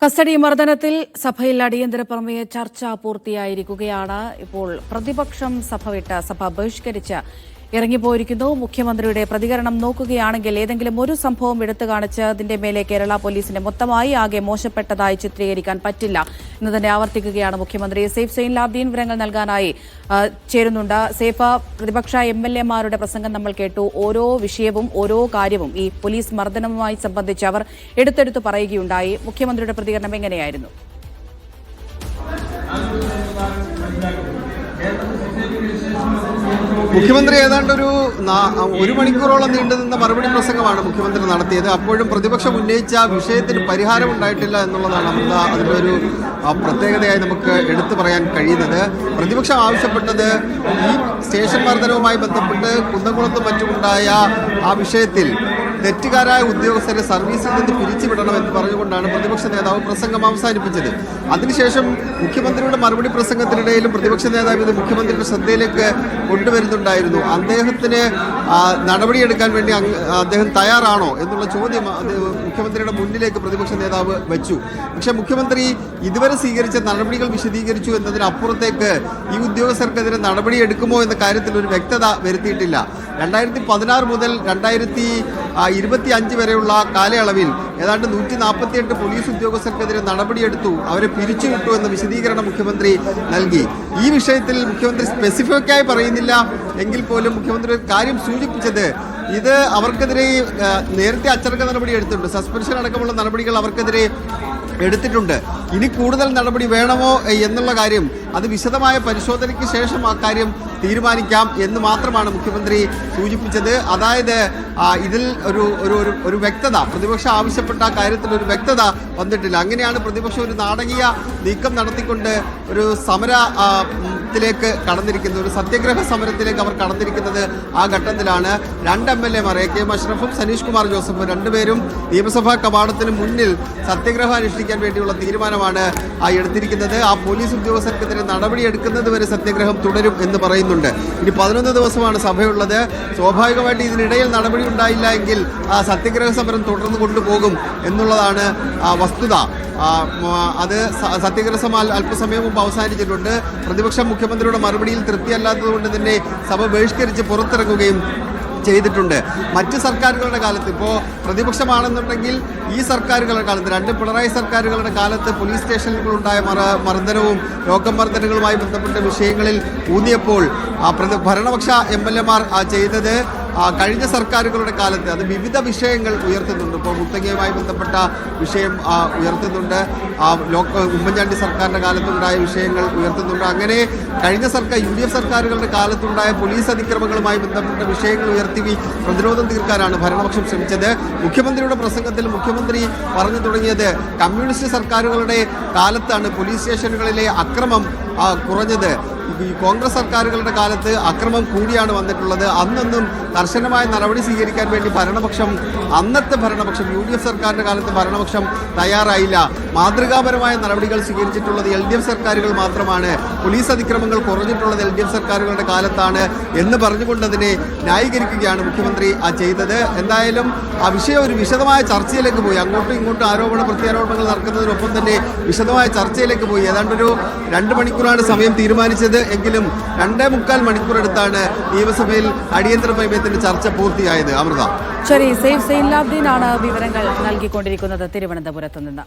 Custody മർദ്ദനത്തിൽ സഭയിൽ അടിയന്തര പ്രമേയ ചർച്ച പൂർത്തിയായിരിക്കുകയാണ്. ഇപ്പോൾ പ്രതിപക്ഷം സഭ വിട്ട് സഭ ബഹിഷ്കരിച്ച് ഇറങ്ങിപ്പോയിരിക്കുന്നു. മുഖ്യമന്ത്രിയുടെ പ്രതികരണം നോക്കുകയാണെങ്കിൽ ഏതെങ്കിലും ഒരു സംഭവം എടുത്തു കാണിച്ച് അതിന്റെ മേലെ കേരള പോലീസിനെ മൊത്തമായി ആകെ മോശപ്പെട്ടതായി ചിത്രീകരിക്കാൻ പറ്റില്ല എന്ന് തന്നെ ആവർത്തിക്കുകയാണ് മുഖ്യമന്ത്രി. സേഫ് സൈനുലാബ്ദീൻ വിവരങ്ങൾ നൽകാനായി ചേരുന്നുണ്ട്. സേഫ, പ്രതിപക്ഷ MLA-മാരുടെ പ്രസംഗം നമ്മൾ കേട്ടു. ഓരോ വിഷയവും ഓരോ കാര്യവും ഈ പോലീസ് മർദ്ദനവുമായി സംബന്ധിച്ച് അവർ എടുത്തെടുത്ത് പറയുകയുണ്ടായി. മുഖ്യമന്ത്രിയുടെ പ്രതികരണം എങ്ങനെയായിരുന്നു? മുഖ്യമന്ത്രി ഏതാണ്ട് ഒരു മണിക്കൂറോളം നീണ്ടുനിന്ന മറുപടി പ്രസംഗമാണ് മുഖ്യമന്ത്രി നടത്തിയത്. അപ്പോഴും പ്രതിപക്ഷം ഉന്നയിച്ച വിഷയത്തിന് പരിഹാരം ഉണ്ടായിട്ടില്ല എന്നുള്ളതാണ് അതിൻ്റെ ഒരു പ്രത്യേകതയായി നമുക്ക് എടുത്തു പറയാൻ കഴിയുന്നത്. പ്രതിപക്ഷം ആവശ്യപ്പെട്ടത് ഈ സ്റ്റേഷൻ മർദ്ദനവുമായി ബന്ധപ്പെട്ട് കുന്നംകുളത്തും മറ്റുമുണ്ടായ ആ വിഷയത്തിൽ തെറ്റുകാരായ ഉദ്യോഗസ്ഥരെ സർവീസിൽ നിന്ന് പിരിച്ചുവിടണമെന്ന് പറഞ്ഞുകൊണ്ടാണ് പ്രതിപക്ഷ നേതാവ് പ്രസംഗം അവസാനിപ്പിച്ചത്. അതിനുശേഷം മുഖ്യമന്ത്രിയുടെ മറുപടി പ്രസംഗത്തിനിടയിലും പ്രതിപക്ഷ നേതാവ് ഇത് മുഖ്യമന്ത്രിയുടെ ശ്രദ്ധയിലേക്ക് കൊണ്ടുവരുന്നുണ്ടായിരുന്നു. അദ്ദേഹത്തിന് നടപടിയെടുക്കാൻ വേണ്ടി അദ്ദേഹം തയ്യാറാണോ എന്നുള്ള ചോദ്യം മുഖ്യമന്ത്രിയുടെ മുന്നിലേക്ക് പ്രതിപക്ഷ നേതാവ് വെച്ചു. പക്ഷേ മുഖ്യമന്ത്രി ഇതുവരെ സ്വീകരിച്ച നടപടികൾ വിശദീകരിച്ചു എന്നതിനപ്പുറത്തേക്ക് ഈ ഉദ്യോഗസ്ഥർക്കെതിരെ നടപടിയെടുക്കുമോ എന്ന കാര്യത്തിൽ ഒരു വ്യക്തത വരുത്തിയിട്ടില്ല. 2016 മുതൽ 2025 വരെയുള്ള കാലയളവിൽ ഏതാണ്ട് 148 പോലീസ് ഉദ്യോഗസ്ഥർക്കെതിരെ നടപടിയെടുത്തു, അവരെ പിരിച്ചുവിട്ടു എന്ന വിശദീകരണം മുഖ്യമന്ത്രി നൽകി. ഈ വിഷയത്തിൽ മുഖ്യമന്ത്രി സ്പെസിഫിക്കായി പറയുന്നില്ല എങ്കിൽ പോലും മുഖ്യമന്ത്രി കാര്യം സൂചിപ്പിച്ചത് ഇത് അവർക്കെതിരെ നേരത്തെ അച്ചടക്ക നടപടി എടുത്തിട്ടുണ്ട്, സസ്പെൻഷൻ അടക്കമുള്ള നടപടികൾ അവർക്കെതിരെ എടുത്തിട്ടുണ്ട്. ഇനി കൂടുതൽ നടപടി വേണമോ എന്നുള്ള കാര്യം അത് വിശദമായ പരിശോധനയ്ക്ക് ശേഷം ആ കാര്യം തീരുമാനിക്കാം എന്ന് മാത്രമാണ് മുഖ്യമന്ത്രി സൂചിപ്പിച്ചത്. അതായത് ഇതിൽ ഒരു വ്യക്തത, പ്രതിപക്ഷം ആവശ്യപ്പെട്ട കാര്യത്തിൽ ഒരു വ്യക്തത വന്നിട്ടില്ല. അങ്ങനെയാണ് പ്രതിപക്ഷം ഒരു നാടകീയ നീക്കം നടത്തിക്കൊണ്ട് ഒരു സമരത്തിലേക്ക് കടന്നിരിക്കുന്നത്, ഒരു സത്യാഗ്രഹ സമരത്തിലേക്ക് അവർ കടന്നിരിക്കുന്നത്. ആ ഘട്ടത്തിലാണ് 2 MLA-മാർ AK അഷ്റഫും സനീഷ് കുമാർ ജോസഫും രണ്ടുപേരും നിയമസഭാ കവാടത്തിന് മുന്നിൽ സത്യാഗ്രഹം അനുഷ്ഠിക്കാൻ വേണ്ടിയുള്ള തീരുമാനമാണ് എടുത്തിരിക്കുന്നത്. ആ പോലീസ് ഉദ്യോഗസ്ഥർക്കെതിരെ നടപടിയെടുക്കുന്നത് വരെ സത്യാഗ്രഹം തുടരും എന്ന് പറയുന്നുണ്ട്. ഇനി 11 ദിവസമാണ് സഭയുള്ളത്. സ്വാഭാവികമായിട്ട് ഇതിനിടയിൽ നടപടി ഉണ്ടായില്ല എങ്കിൽ ആ സത്യാഗ്രഹ സമരം തുടർന്നു കൊണ്ടുപോകും എന്നുള്ളതാണ് വസ്തുത. അത് സത്യാഗ്രഹ സമരം അല്പസമയം മുമ്പ് അവസാനിച്ചിട്ടുണ്ട്. പ്രതിപക്ഷം മുഖ്യമന്ത്രിയുടെ മറുപടിയിൽ തൃപ്തിയല്ലാത്തതുകൊണ്ട് തന്നെ സഭ ബഹിഷ്കരിച്ച് പുറത്തിറങ്ങുകയും ചെയ്തിട്ടുണ്ട്. മറ്റ് സർക്കാരുകളുടെ കാലത്ത്, ഇപ്പോൾ പ്രതിപക്ഷമാണെന്നുണ്ടെങ്കിൽ ഈ സർക്കാരുകളുടെ കാലത്ത്, 2 പിണറായി സർക്കാരുകളുടെ കാലത്ത് പോലീസ് സ്റ്റേഷനുകളുണ്ടായ മർദ്ദനവും രോഗമർദ്ദനങ്ങളുമായി ബന്ധപ്പെട്ട വിഷയങ്ങളിൽ ഊന്നിയപ്പോൾ ഭരണപക്ഷ MLA-മാർ ചെയ്തത് കഴിഞ്ഞ സർക്കാരുകളുടെ കാലത്ത് അത് വിവിധ വിഷയങ്ങൾ ഉയർത്തുന്നുണ്ട്. ഇപ്പോൾ മുത്തങ്ങയുമായി ബന്ധപ്പെട്ട വിഷയം ഉയർത്തുന്നുണ്ട്, ഉമ്മൻചാണ്ടി സർക്കാരിൻ്റെ കാലത്തുണ്ടായ വിഷയങ്ങൾ ഉയർത്തുന്നുണ്ട്. അങ്ങനെ കഴിഞ്ഞ UDF സർക്കാരുകളുടെ കാലത്തുണ്ടായ പോലീസ് അതിക്രമങ്ങളുമായി ബന്ധപ്പെട്ട വിഷയങ്ങൾ ഉയർത്തി പ്രതിരോധം തീർക്കാനാണ് ഭരണപക്ഷം ശ്രമിച്ചത്. മുഖ്യമന്ത്രിയുടെ പ്രസംഗത്തിൽ മുഖ്യമന്ത്രി പറഞ്ഞു തുടങ്ങിയത് കമ്മ്യൂണിസ്റ്റ് സർക്കാരുകളുടെ കാലത്താണ് പോലീസ് സ്റ്റേഷനുകളിലെ അക്രമം കുറഞ്ഞത്, ഈ കോൺഗ്രസ് സർക്കാരുകളുടെ കാലത്ത് അക്രമം കൂടിയാണ് വന്നിട്ടുള്ളത്. അന്നൊന്നും കർശനമായ നടപടി സ്വീകരിക്കാൻ വേണ്ടി അന്നത്തെ ഭരണപക്ഷം UDF സർക്കാരിൻ്റെ കാലത്ത് ഭരണപക്ഷം തയ്യാറായില്ല. മാതൃകാപരമായ നടപടികൾ സ്വീകരിച്ചിട്ടുള്ളത് LDF സർക്കാരുകൾ മാത്രമാണ്, പോലീസ് അതിക്രമങ്ങൾ കുറഞ്ഞിട്ടുള്ളത് LDF സർക്കാരുകളുടെ കാലത്താണ് എന്ന് പറഞ്ഞുകൊണ്ട് അതിനെ ന്യായീകരിക്കുകയാണ് മുഖ്യമന്ത്രി ചെയ്തത്. എന്തായാലും ആ വിഷയം ഒരു വിശദമായ ചർച്ചയിലേക്ക് പോയി. അങ്ങോട്ടും ഇങ്ങോട്ടും പ്രത്യാരോപണങ്ങൾ നടക്കുന്നതിനൊപ്പം തന്നെ വിശദമായ ചർച്ചയിലേക്ക് പോയി. ഏതാണ്ട് 2 മണിക്കൂറാണ് സമയം തീരുമാനിച്ചത് എങ്കിലും 2.25 മണിക്കൂർ എടുത്താണ് നിയമസഭയിൽ അടിയന്തര പ്രമേയത്തിന്റെ ചർച്ച പൂർത്തിയായത്. അമൃത. ശരി, സേഫ് സൈനുലാബ്ദീനാണ് വിവരങ്ങൾ നൽകിക്കൊണ്ടിരിക്കുന്നത് തിരുവനന്തപുരത്ത് നിന്ന്.